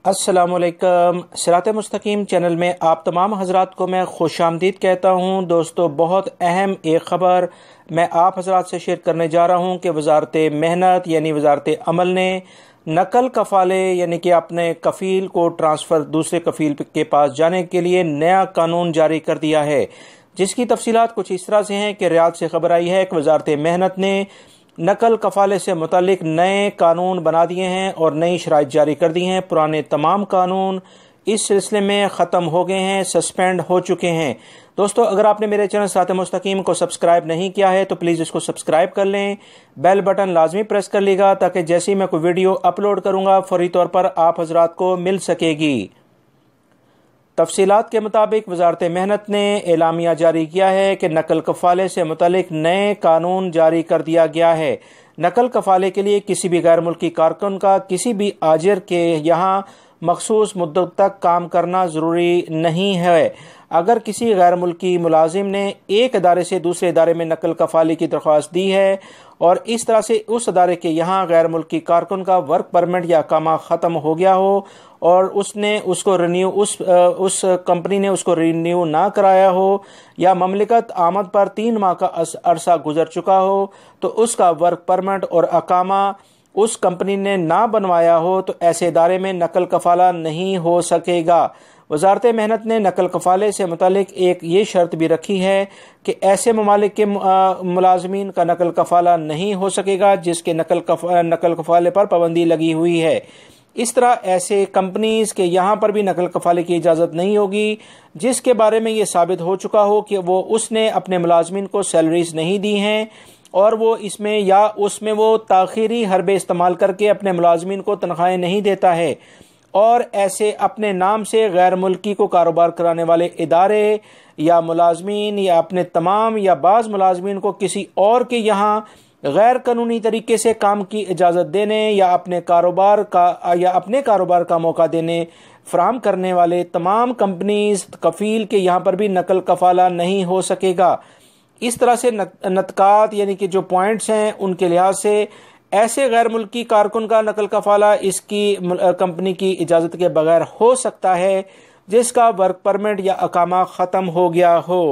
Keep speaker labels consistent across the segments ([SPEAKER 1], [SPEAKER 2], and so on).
[SPEAKER 1] السلام علیکم۔ صراط مستقیم چینل میں آپ تمام حضرات کو میں خوش آمدید کہتا ہوں۔ دوستو، بہت اہم ایک خبر میں آپ حضرات سے شیئر کرنے جا رہا ہوں کہ وزارت محنت یعنی وزارت عمل نے نقل کفالے یعنی کہ اپنے کفیل کو ٹرانسفر دوسرے کفیل کے پاس جانے کے لیے نیا قانون جاری کر دیا ہے، جس کی تفصیلات کچھ اس طرح سے ہیں کہ ریاض سے خبر آئی ہے کہ وزارت محنت نے نقل کفالے سے متعلق نئے قانون بنا دیے ہیں اور نئی شرائط جاری کر دی ہیں۔ پرانے تمام قانون اس سلسلے میں ختم ہو گئے ہیں، سسپینڈ ہو چکے ہیں۔ دوستو، اگر آپ نے میرے چینل صراط مستقیم کو سبسکرائب نہیں کیا ہے تو پلیز اس کو سبسکرائب کر لیں، بیل بٹن لازمی پریس کر لے گا تاکہ جیسے ہی میں کوئی ویڈیو اپلوڈ کروں گا فوری طور پر آپ حضرات کو مل سکے گی۔ تفصیلات کے مطابق وزارت محنت نے اعلامیہ جاری کیا ہے کہ نقل کفالے سے متعلق نئے قانون جاری کر دیا گیا ہے۔ نقل کفالے کے لیے کسی بھی غیر ملکی کارکن کا کسی بھی آجر کے یہاں مخصوص مدت تک کام کرنا ضروری نہیں ہے۔ اگر کسی غیر ملکی ملازم نے ایک ادارے سے دوسرے ادارے میں نقل کفالی کی درخواست دی ہے اور اس طرح سے اس ادارے کے یہاں غیر ملکی کارکن کا ورک پرمٹ یا اقامہ ختم ہو گیا ہو اور اس کمپنی نے اس کو رینیو نہ کرایا ہو یا مملکت آمد پر 3 ماہ کا عرصہ گزر چکا ہو تو اس کا ورک پرمٹ اور اقامہ اس کمپنی نے نہ بنوایا ہو تو ایسے ادارے میں نقل کفالہ نہیں ہو سکے گا۔ وزارت محنت نے نقل کفالے سے متعلق ایک یہ شرط بھی رکھی ہے کہ ایسے ممالک کے ملازمین کا نقل کفالہ نہیں ہو سکے گا جس کے نقل کفالے پر پابندی لگی ہوئی ہے۔ اس طرح ایسے کمپنیز کے یہاں پر بھی نقل کفالے کی اجازت نہیں ہوگی جس کے بارے میں یہ ثابت ہو چکا ہو کہ اس نے اپنے ملازمین کو سیلریز نہیں دی ہیں اور وہ اس میں وہ تاخیری حربے استعمال کر کے اپنے ملازمین کو تنخواہیں نہیں دیتا ہے، اور ایسے اپنے نام سے غیر ملکی کو کاروبار کرانے والے ادارے یا ملازمین یا اپنے تمام یا بعض ملازمین کو کسی اور کے یہاں غیر قانونی طریقے سے کام کی اجازت دینے یا اپنے کاروبار کا موقع دینے فراہم کرنے والے تمام کمپنیز کفیل کے یہاں پر بھی نقل کفالہ نہیں ہو سکے گا۔ اس طرح سے نطقات یعنی کہ جو پوائنٹس ہیں ان کے لحاظ سے ایسے غیر ملکی کارکن کا نقل کفالہ اس کی کمپنی کی اجازت کے بغیر ہو سکتا ہے جس کا ورک پرمٹ یا اقامہ ختم ہو گیا ہو،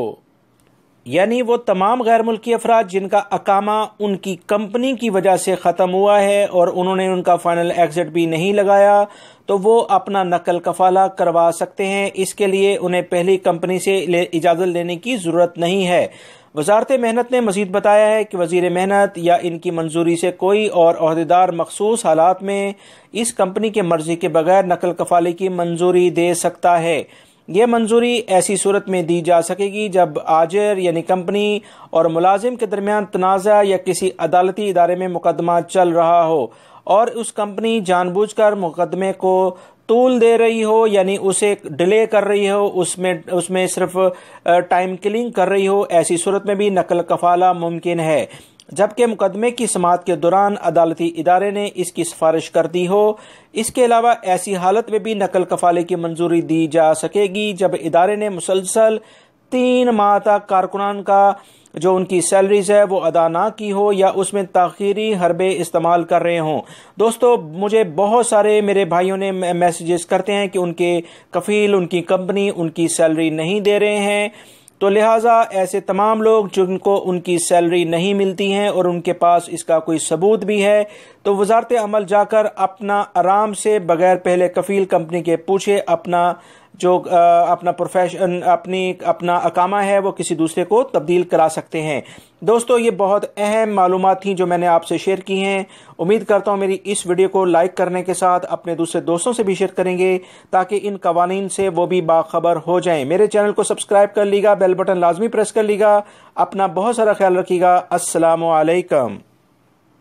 [SPEAKER 1] یعنی وہ تمام غیر ملکی افراد جن کا اقامہ ان کی کمپنی کی وجہ سے ختم ہوا ہے اور انہوں نے ان کا فائنل ایگزٹ بھی نہیں لگایا تو وہ اپنا نقل کفالہ کروا سکتے ہیں۔ اس کے لیے انہیں پہلی کمپنی سے اجازت لینے کی ضرورت نہیں ہے۔ وزارت محنت نے مزید بتایا ہے کہ وزیر محنت یا ان کی منظوری سے کوئی اور عہدیدار مخصوص حالات میں اس کمپنی کے مرضی کے بغیر نقل کفالے کی منظوری دے سکتا ہے۔ یہ منظوری ایسی صورت میں دی جا سکے گی جب آجر یعنی کمپنی اور ملازم کے درمیان تنازع یا کسی عدالتی ادارے میں مقدمہ چل رہا ہو اور اس کمپنی جان بوجھ کر مقدمے کو طول دے رہی ہو، یعنی اسے ڈیلے کر رہی ہو، اس میں صرف ٹائم کلنگ کر رہی ہو۔ ایسی صورت میں بھی نقل کفالہ ممکن ہے جبکہ مقدمے کی سماعت کے دوران عدالتی ادارے نے اس کی سفارش کر دی ہو۔ اس کے علاوہ ایسی حالت میں بھی نقل کفالے کی منظوری دی جا سکے گی جب ادارے نے مسلسل 3 ماہ تک کارکنان کا جو ان کی سیلریز ہے وہ ادا نہ کی ہو یا اس میں تاخیری حربے استعمال کر رہے ہوں۔ دوستو، مجھے بہت سارے میرے بھائیوں نے میسیجز کرتے ہیں کہ ان کے کفیل ان کی کمپنی ان کی سیلری نہیں دے رہے ہیں، تو لہٰذا ایسے تمام لوگ جن کو ان کی سیلری نہیں ملتی ہیں اور ان کے پاس اس کا کوئی ثبوت بھی ہے تو وزارت عمل جا کر اپنا آرام سے بغیر پہلے کفیل کمپنی کے پوچھے اپنا اپنا اقامہ ہے وہ کسی دوسرے کو تبدیل کرا سکتے ہیں۔ دوستو، یہ بہت اہم معلومات تھیں جو میں نے آپ سے شیئر کی ہیں۔ امید کرتا ہوں میری اس ویڈیو کو لائک کرنے کے ساتھ اپنے دوسرے دوستوں سے بھی شیئر کریں گے تاکہ ان قوانین سے وہ بھی باخبر ہو جائیں۔ میرے چینل کو سبسکرائب کر لیگا، بیل بٹن لازمی پریس کر لیگا۔ اپنا بہت سارا خیال رکھیے گا۔ السلام علیکم۔